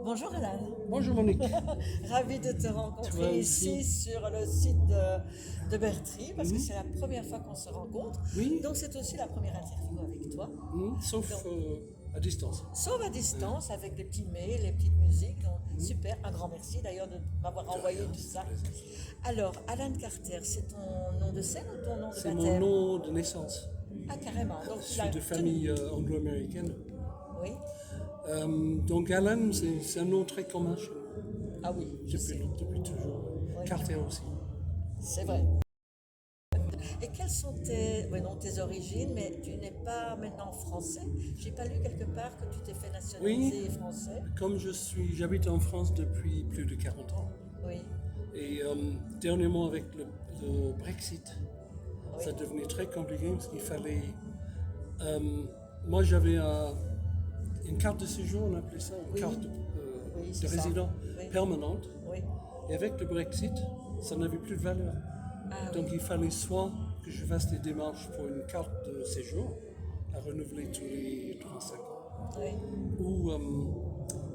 Bonjour Alan, Bonjour Monique. ravi de te Toi rencontrer aussi. ici sur le site de Bertry parce que c'est la première fois qu'on se rencontre. Oui, Donc c'est aussi la première interview avec toi. sauf Donc, à distance. sauf à distance avec les petits mails, les petites musiques. Donc, super, un grand merci d'ailleurs de m'avoir envoyé Rien, tout c'est ça. un plaisir. Alors, Alan Carter, c'est ton nom de scène ou ton nom de C'est mon baptême? nom de naissance. Ah, carrément. Donc Je tu suis l'as de tenu. famille anglo-américaine. Oui. Donc Alan, c'est un nom très commun chez nous, Ah oui, je sais. depuis toujours. Oui, Carter aussi. c'est vrai. Et quelles sont tes origines, mais tu n'es pas maintenant français. J'ai pas lu quelque part que tu t'es fait Oui, nationaliser français. comme j'habite en France depuis plus de 40 ans. Oui, Et dernièrement avec le Brexit, oui, ça devenait très compliqué parce qu'il fallait... euh, moi j'avais une carte de séjour, on appelait ça, une oui, carte oui, de c'est ça. résident Oui, permanente. oui. Et avec le Brexit, ça n'avait plus de valeur. Ah Donc oui, il fallait soit que je fasse des démarches pour une carte de séjour à renouveler tous les 35 ans, oui. ou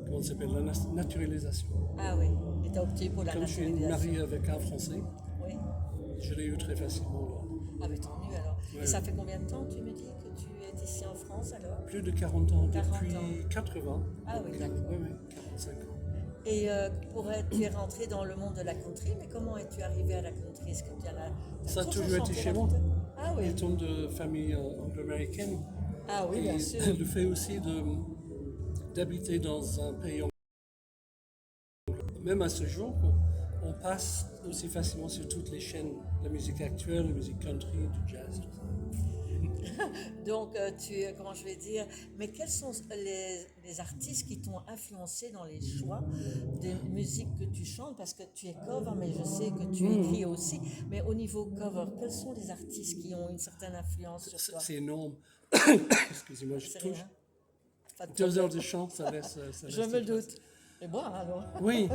comment ça s'appelle, la naturalisation. Ah oui. Et tu as opté pour Et la comme je suis naturalisation. marié avec un Français, Oui. je l'ai eu très facilement là. Ah mais tant mieux alors. Et Ouais. ça fait combien de temps tu me dis que tu es ici en France alors? Plus de 40 ans, 40 depuis ans. 80. Ah oui, d'accord. Oui, oui, 45 ans. Et tu es rentré dans le monde de la country, mais comment es-tu arrivé à la country? Est-ce que tu as Ça a toujours chanté été chez la moi. country? Ah oui. Étant de famille anglo-américaine, Ah oui, bien et sûr. le fait aussi d'habiter dans un pays même à ce jour, on passe aussi facilement sur toutes les chaînes, la musique actuelle, la musique country, du jazz, tout ça. Donc, comment je vais dire, mais quels sont les artistes qui t'ont influencé dans les choix des musiques que tu chantes? Parce que tu es cover, mais je sais que tu écris aussi. Mais au niveau cover, quels sont les artistes qui ont une certaine influence sur toi? C'est énorme. Excusez-moi, je C'est touche. rien, pas de 2 heures problème. de chant, ça laisse Je des me traces. doute. Et moi, alors? Oui,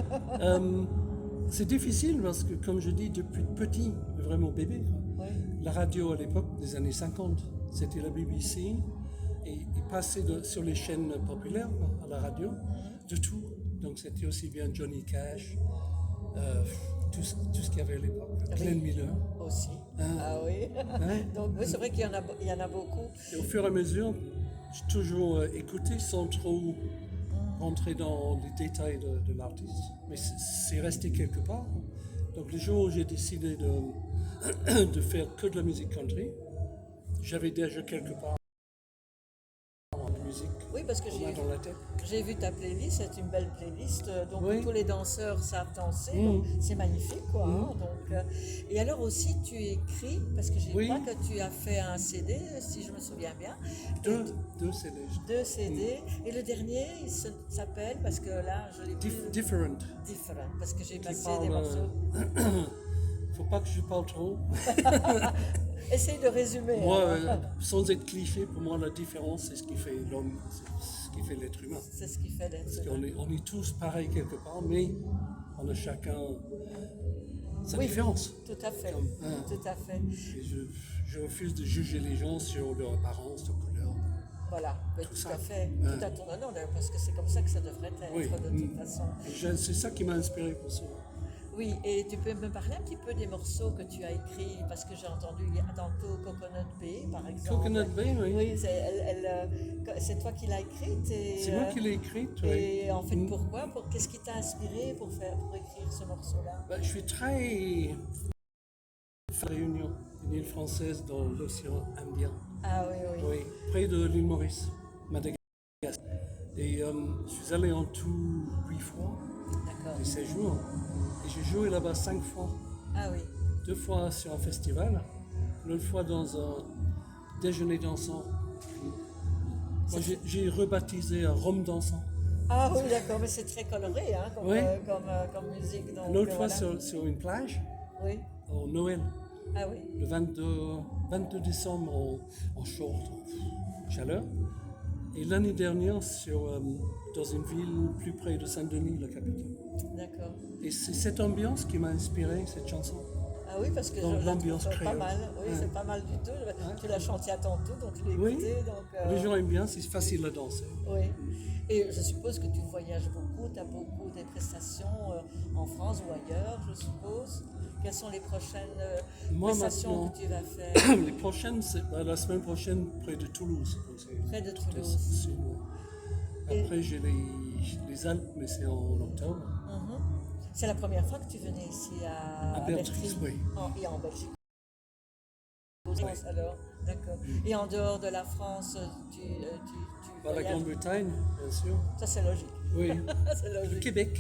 c'est difficile parce que, comme je dis, depuis petit, vraiment bébé, quoi, Oui, la radio à l'époque des années 50, c'était la BBC, et il passait sur les chaînes populaires quoi, à la radio, de tout. Donc c'était aussi bien Johnny Cash, euh, tout ce qu'il y avait à l'époque, Glenn Miller. aussi. Hein, Ah oui. hein. Donc, oui, c'est vrai qu'il y en a beaucoup. Et au fur et à mesure, j'ai toujours écouté sans trop rentrer dans les détails de l'artiste. Mais c'est resté quelque part. Donc le jour où j'ai décidé de faire que de la musique country, j'avais déjà quelque part la musique Oui, parce que qu'on a dans la tête. j'ai vu ta playlist, c'est une belle playlist, donc Oui. tous les danseurs savent danser, donc c'est magnifique quoi. Hein, donc, et alors aussi tu écris, parce que je Oui. crois que tu as fait un CD, si je me souviens bien, Deux CD. deux CD, et le dernier il s'appelle, parce que là je l'ai plus Different. différent, parce que j'ai Qui passé parle, des morceaux. faut pas que je parle trop. Essaye de résumer. Moi, hein. sans être cliché, pour moi la différence c'est ce qui fait l'homme, c'est ce qui fait l'être humain. C'est ce qui fait Parce d'être. qu'on est tous pareils quelque part, mais on a chacun sa Oui, différence. tout à fait, Hein. tout à fait. Et je refuse de juger les gens sur leur apparence, leur couleur. Voilà, mais Tout tout ça. à fait, Ouais. tout à ton honneur d'ailleurs, parce que c'est comme ça que ça devrait être Oui. de toute façon. Et c'est ça qui m'a inspiré pour ça. Oui, et tu peux me parler un petit peu des morceaux que tu as écrits, parce que j'ai entendu il y a tantôt Coconut Bay, par exemple. Coconut Bay, oui. Oui, c'est toi qui l'as écrite. C'est moi qui l'ai écrite. Oui. Et en fait, pourquoi? Qu'est-ce qui t'a inspiré pour écrire ce morceau-là? Ben, je suis très Réunion, une île française dans l'océan Indien. Ah oui, oui. Oui, près de l'île Maurice, Madagascar. Et je suis allé en tout 8 fois D'accord. de séjour. Et j'ai joué là-bas 5 fois. Ah oui. 2 fois sur un festival, une fois dans un déjeuner dansant. Moi, j'ai rebaptisé un rhum dansant. Ah oui, d'accord, mais c'est très coloré hein, Oui. Comme musique. Donc, Une autre fois voilà. sur une plage, Oui. au Noël, Ah oui. le 22 décembre en short, en chaleur. Et l'année dernière, dans une ville plus près de Saint-Denis, la capitale. D'accord. Et c'est cette ambiance qui m'a inspiré cette chanson. Ah oui, parce que dans je la l'ambiance trouve pas créole. mal. Oui, Ouais. c'est pas mal du tout. Tu l'as chanté à tantôt, donc je l'ai Oui, écouté. Donc, les gens aiment bien, c'est facile à danser. oui. Et je suppose que tu voyages beaucoup, tu as beaucoup des prestations en France ou ailleurs, je suppose. Quelles sont les prochaines Moi prestations maintenant, que tu vas faire les prochaines, c'est la semaine prochaine près de Toulouse. Donc près de tout Toulouse? c'est loin. Et Après j'ai les Alpes, mais c'est en octobre. c'est la première fois que tu venais ici À à Bertrix, Bertry, oui. et en Belgique. Alors, d'accord. Et en dehors de la France, tu Par la voyages. Grande-Bretagne, bien sûr. Ça, c'est logique. Oui. C'est Le logique. Québec.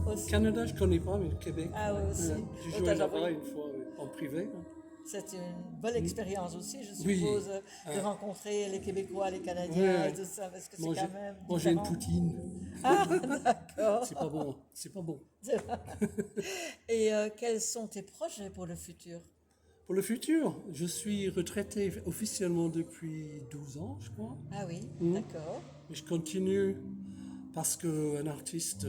Aussi. Canada, je connais pas, mais le Québec. Ah oui, aussi. J'ai Oh, joué t'as là-bas jamais- une fois en privé. C'est une bonne expérience aussi, je Oui. suppose, de Ah. rencontrer les Québécois, les Canadiens Ouais. et tout ça, parce que c'est Manger, quand même manger une différent. poutine, Ah, d'accord. c'est pas bon. C'est pas bon. Et quels sont tes projets pour le futur? Pour le futur, je suis retraité officiellement depuis 12 ans, je crois. Ah oui, d'accord. Mais je continue parce qu'un artiste,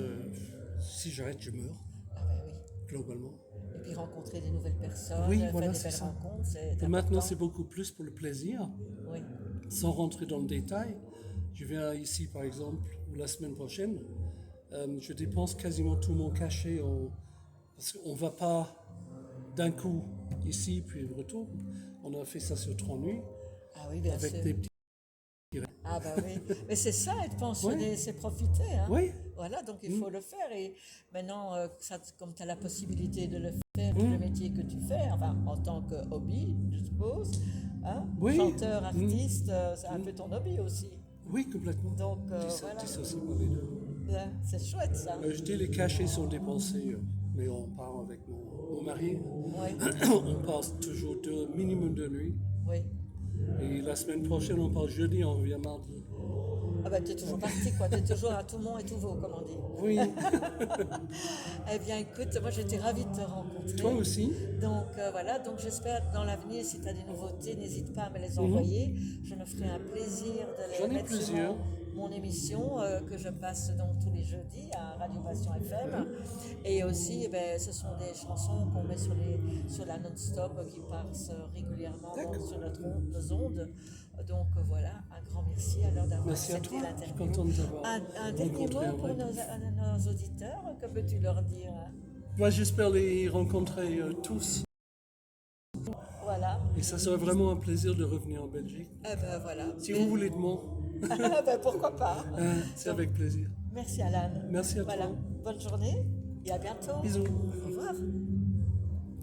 si j'arrête, je meurs, Ah ben oui. globalement. Et puis rencontrer des nouvelles personnes, Oui, faire voilà, des c'est belles ça. rencontres, c'est Et maintenant, important. c'est beaucoup plus pour le plaisir, Oui. sans rentrer dans le détail. Je viens ici, par exemple, ou la semaine prochaine, je dépense quasiment tout mon cachet parce qu'on ne va pas d'un coup ici, puis retour. On a fait ça sur 3 nuits, Ah oui, bien avec sûr. des petits... Ah bah oui, mais c'est ça, être pensionné, Oui. c'est profiter. Hein. Oui. Voilà, donc il faut le faire. Et maintenant, comme tu as la possibilité de le faire, tout le métier que tu fais, enfin en tant que hobby, je suppose, hein, Oui. chanteur, artiste, c'est un peu ton hobby aussi. Oui, complètement. Donc voilà, Dissocié par les deux. ben, c'est chouette ça. Je dis les cachets sont dépensés, mais on part avec mon mari. Oui, On passe toujours minimum 2 nuits. oui. Et la semaine prochaine, on part jeudi, on revient mardi. Ah ben tu es toujours parti, quoi. Tu es toujours à tout monde et tout vaut, comme on dit. Oui, Eh bien, écoute, moi j'étais ravie de te rencontrer. toi aussi. Donc voilà, donc j'espère que dans l'avenir, si tu as des nouveautés, n'hésite pas à me les envoyer. Je me ferai un plaisir de les J'en ai mettre sur plusieurs. mon émission que je passe donc tous les jeudis à Radio Passion FM. Et aussi, eh ben, ce sont des chansons qu'on met sur la non-stop qui passent régulièrement donc, sur nos ondes. Donc voilà, un grand merci alors d'avoir Merci à accepté toi. Je suis l'interview. content de t'avoir Un dernier rencontré mot en pour vrai. nos auditeurs, que peux-tu leur dire? Moi, j'espère les rencontrer tous. Voilà. Et ça serait vraiment un plaisir de revenir en Belgique. Eh ben voilà. Si vous voulez de moi, Ben, pourquoi pas. c'est avec plaisir. Merci Alan. Merci à Voilà. toi. Bonne journée et à bientôt. Bisous. Au revoir.